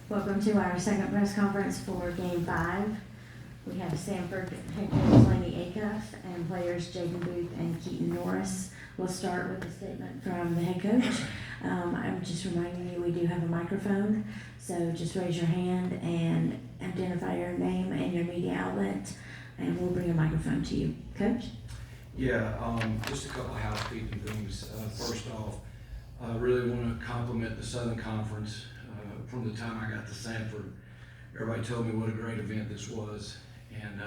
Welcome to our second press conference for Game 5. We have Samford head coach Lennie Acuff and players Jadin and Keaton Norris. We'll start with a statement from the head coach. I'm just reminding you we do have a microphone, so just raise your hand and identify your name and your media outlet, and we'll bring a microphone to you. Coach? Yeah, just a couple of housekeeping things. First off, I really want to compliment the Southern Conference. From the time I got to Samford, everybody told me what a great event this was. And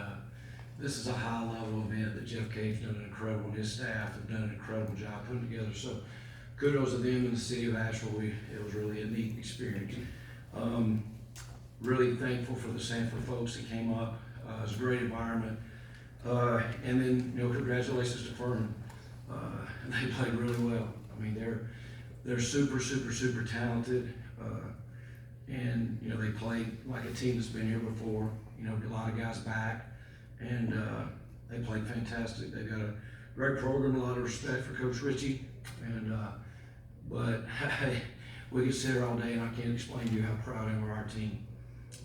this is a high-level event that Jeff Cave's done an incredible, and his staff have done an incredible job putting together. So kudos to them in the city of Asheville. It was really a neat experience. Really thankful for the Samford folks that came up. It was a great environment. And then, congratulations to Furman. They played really well. I mean, they're super, super, super talented. And, they played like a team that's been here before. A lot of guys back. And they played fantastic. They've got a great program, a lot of respect for Coach Ritchie. And, but we could sit here all day and I can't explain to you how proud I am of our team,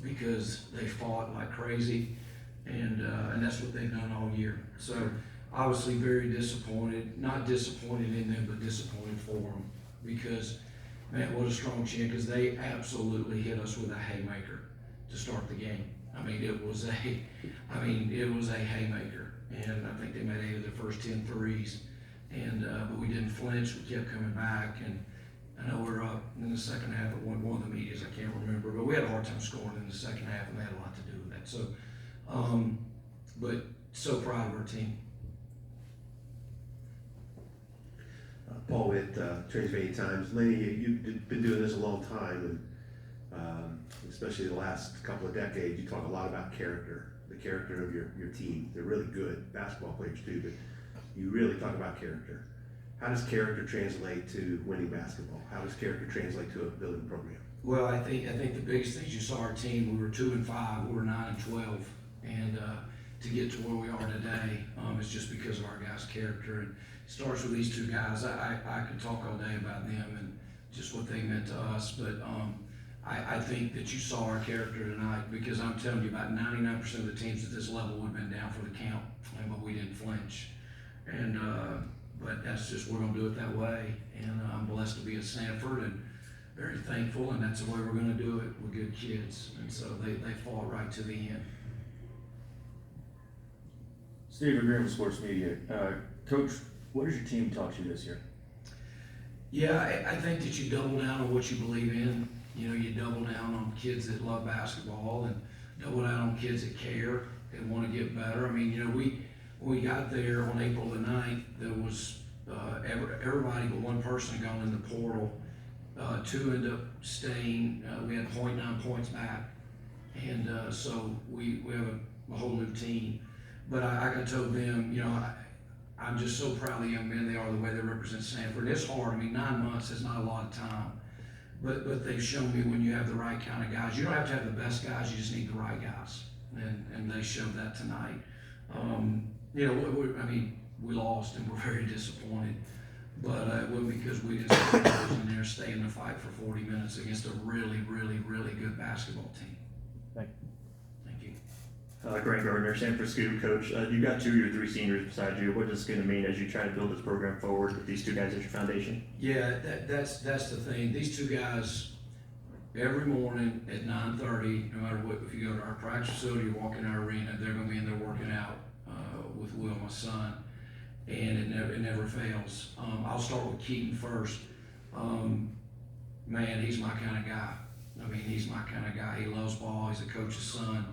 because they fought like crazy. And that's what they've done all year. So obviously very disappointed, not disappointed in them, but disappointed for them, because man, what a strong chant, because they absolutely hit us with a haymaker to start the game. It was a haymaker, and I think they made 8 of their first 10 threes. And but we didn't flinch. We kept coming back, and I know we're up in the second half at one of the medias. I can't remember, but we had a hard time scoring in the second half, and they had a lot to do with that. So, but so proud of our team. Paul, with Transylvania Times. Lennie, you've been doing this a long time, and especially the last couple of decades, you talk a lot about character, the character of your team. They're really good basketball players too, but you really talk about character. How does character translate to winning basketball? How does character translate to a building program? Well, I think the biggest things, you saw our team. We were 2-5, we were 9-12, and to get to where we are today is just because of our guys' character. And it starts with these two guys. I could talk all day about them and just what they meant to us, but I think that you saw our character tonight, because I'm telling you, about 99% of the teams at this level would have been down for the count, but we didn't flinch. And but that's just, we're going to do it that way. And I'm blessed to be at Samford and very thankful, and that's the way we're going to do it. We're good kids, and so they fought right to the end. Steve Green with Sports Media. Coach, what does your team taught you this year? Yeah, I think that you double down on what you believe in. You double down on kids that love basketball, and double down on kids that care and want to get better. When we got there on April the 9th, there was everybody but one person had gone in the portal. 2 ended up staying. We had 0.9 points back, and so we have a whole new team. But I told them, I'm just so proud of the young men they are, the way they represent Samford. It's hard. 9 months is not a lot of time, but they've shown me when you have the right kind of guys. You don't have to have the best guys. You just need the right guys, and they showed that tonight. We lost and we're very disappointed, but it wasn't because we didn't in there stay in the fight for 40 minutes against a really, really, really good basketball team. Thank you. Grant Gardner, Samford Scoop coach. You've got 2 of your 3 seniors beside you. What is this going to mean as you try to build this program forward with these 2 guys as your foundation? Yeah, that's the thing. These 2 guys, every morning at 9:30, no matter what, if you go to our practice facility or walk in our arena, they're going to be in there working out with Will, my son, and it never fails. I'll start with Keaton first. Man, he's my kind of guy. He's my kind of guy. He loves ball. He's a coach's son.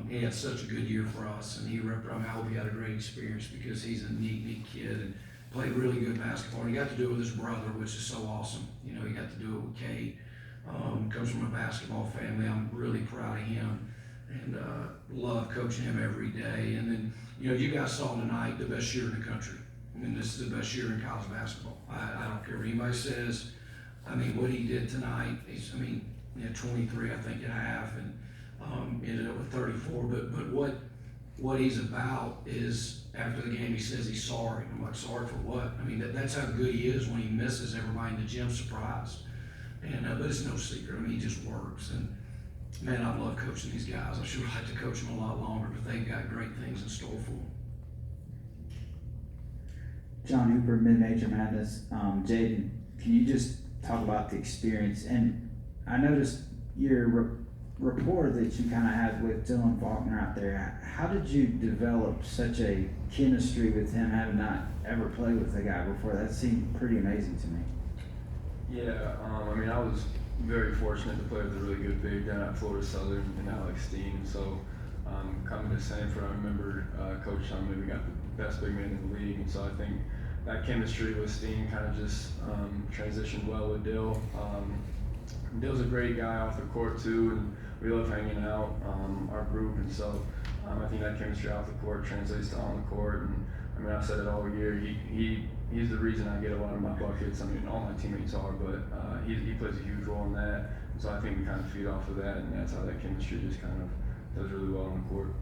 He had such a good year for us, and I hope he had a great experience, because he's a neat kid and played really good basketball. And he got to do it with his brother, which is so awesome. He got to do it with Kate. Comes from a basketball family. I'm really proud of him, and love coaching him every day. And then, you guys saw tonight the best year in the country. This is the best year in college basketball. I don't care what anybody says. What he did tonight, he had 23, I think, at half, and ended up with 34. But what he's about is after the game he says he's sorry. I'm like, sorry for what? I mean, that's how good he is when he misses everybody in the gym surprised. And but it's no secret. I mean, he just works. And man, I love coaching these guys. I should like to coach them a lot longer, but they've got great things in store for them. John Hooper, Mid-Major Madness. Jadin, can you just talk about the experience? And I noticed your rapport that you kind of had with Dylan Faulkner out there. How did you develop such a chemistry with him, having not ever played with the guy before? That seemed pretty amazing to me. Yeah, I mean, I was very fortunate to play with a really good big down at Florida Southern and Alex Steen. So coming to Samford, I remember Coach telling me we got the best big man in the league, and so I think that chemistry with Steen kind of just transitioned well with Dill. Dill's a great guy off the court too, and we love hanging out, our group, and so I think that chemistry off the court translates to on the court. And I mean, I've said it all year. He's the reason I get a lot of my buckets. I mean, all my teammates are, but he plays a huge role in that. And so I think we kind of feed off of that, and that's how that chemistry just kind of does really well on the court.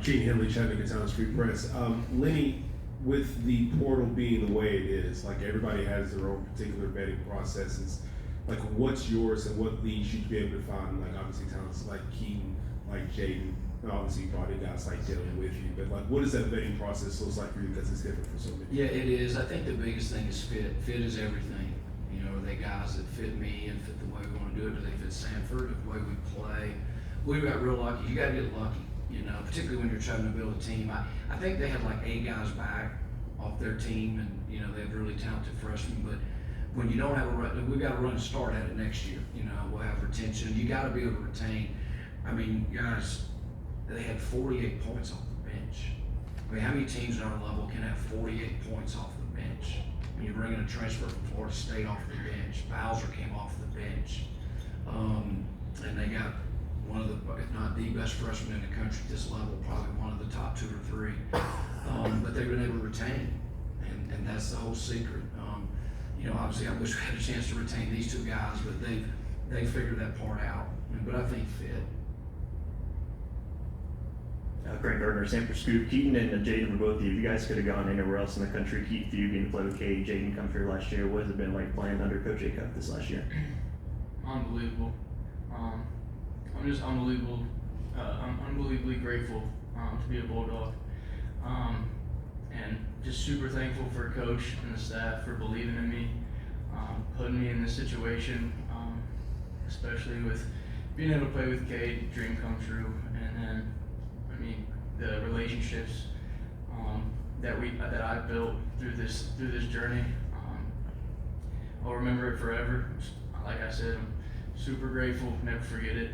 Gene Henley, Chattanooga Town Free Press. Lennie, with the portal being the way it is, like everybody has their own particular vetting processes. Like, what's yours and what leads you to be able to find, like, obviously talents like Keaton, like Jadin, obviously you brought in guys like Dylan with you, but like, what does that vetting process look like for you? Because it's different for so many. Yeah, it is. I think the biggest thing is fit. Fit is everything. You know, are they guys that fit me and fit the way we want to do it? Do they fit Samford, the way we play? We got real lucky. You got to get lucky, you know, particularly when you're trying to build a team. I think they had like 8 guys back off their team, and, you know, they have really talented freshmen, but when you don't have a run, we've got to run a start at it next year. You know, we'll have retention. You got to be able to retain. I mean, guys, they had 48 points off the bench. I mean, how many teams at our level can have 48 points off the bench? When you're bringing a transfer from Florida State off the bench, Bowser came off the bench, and they got one of the, if not the best freshman in the country at this level, probably one of the top 2 or 3. But they've been able to retain, and that's the whole secret. You know, obviously, I wish we had a chance to retain these 2 guys, but they figured that part out. But I think fit. Greg Gardner, Samford Scoop. Keaton and Jadin were both of you. If you guys could have gone anywhere else in the country, Keaton, for you being to play with Cade, Jadin come here last year, what has it been like playing under Coach Acuff this last year? Unbelievable. I'm just unbelievable. I'm unbelievably grateful to be a Bulldog, and just super thankful for Coach and the staff for believing in me, putting me in this situation, especially with being able to play with Cade, dream come true, and then, I mean, the relationships that I've built through this journey. I'll remember it forever. Like I said, I'm super grateful, never forget it,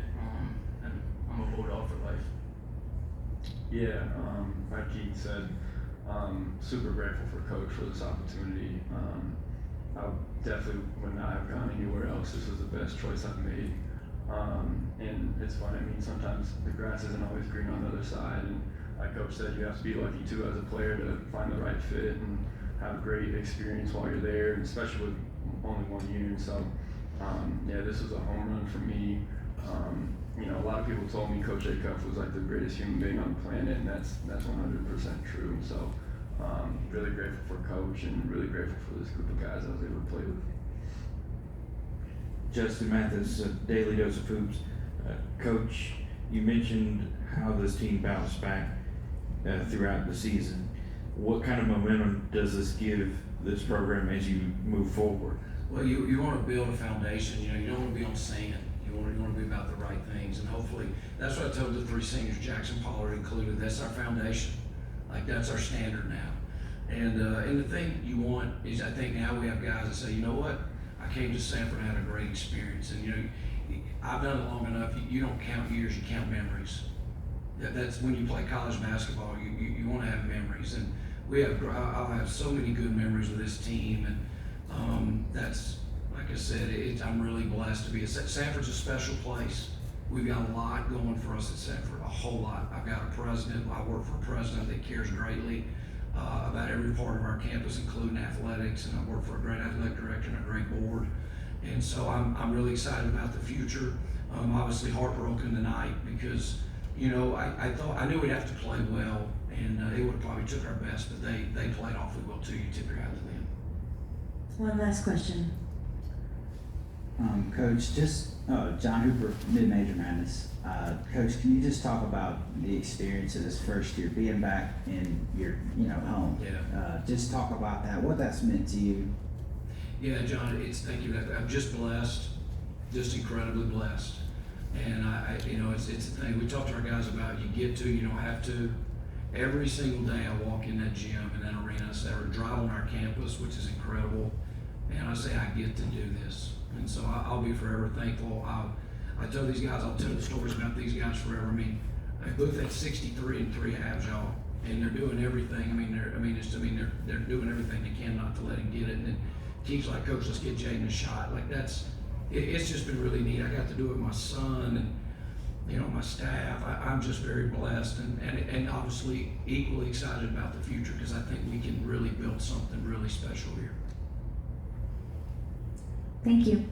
and I'm a Bulldog for life. Yeah, like Keaton said, super grateful for Coach for this opportunity. I definitely would not have gone anywhere else. This was the best choice I've made. And it's funny, I mean, sometimes the grass isn't always green on the other side, and like Coach said, you have to be lucky too as a player to find the right fit and have a great experience while you're there, and especially with only 1 year. And so, yeah, this was a home run for me. You know, a lot of people told me Coach Acuff was like the greatest human being on the planet, and that's 100% true. And so, really grateful for Coach and really grateful for this group of guys I was able to play with. Justin Mathis, Daily Dose of Hoops. Coach, you mentioned how this team bounced back throughout the season. What kind of momentum does this give this program as you move forward? Well, you want to build a foundation. You know, you don't want to be on sand. You want to be about the right things, and hopefully that's what I told the 3 seniors, Jackson Pollard included. That's our foundation. Like, that's our standard now. And the thing you want is, I think now we have guys that say, you know what, I came to Samford and had a great experience, and you know, I've done it long enough. You don't count years, you count memories. That's when you play college basketball. You want to have memories, and I'll have so many good memories with this team, and that's, like I said, I'm really blessed to be. Samford's a special place. We've got a lot going for us at Samford, a whole lot. I've got a president. I work for a president that cares greatly about every part of our campus, including athletics, and I work for a great athletic director and a great board. And so I'm really excited about the future. Obviously heartbroken tonight because, you know, I knew we'd have to play well, and they would have probably took our best, but they played awfully well too. You tip your hat to them. One last question. Coach, John Hooper, Mid-Major Madness. Coach, can you just talk about the experience of this first year, being back in your, home? Yeah. Just talk about that, what that's meant to you. Yeah, John, thank you. I'm just blessed, just incredibly blessed. And it's the thing we talk to our guys about. You get to, you don't have to. Every single day I walk in that gym, in that arena, or drive on our campus, which is incredible. And I say, I get to do this. And so I'll be forever thankful. I tell these guys, I'll tell the stories about these guys forever. I mean, Booth had 63 and 3 halves, y'all, and they're doing everything. They're doing everything they can not to let him get it. And then Keith's like, Coach, let's get Jadin a shot. Like it's just been really neat. I got to do it with my son and my staff. I'm just very blessed and obviously equally excited about the future because I think we can really build something really special here. Thank you.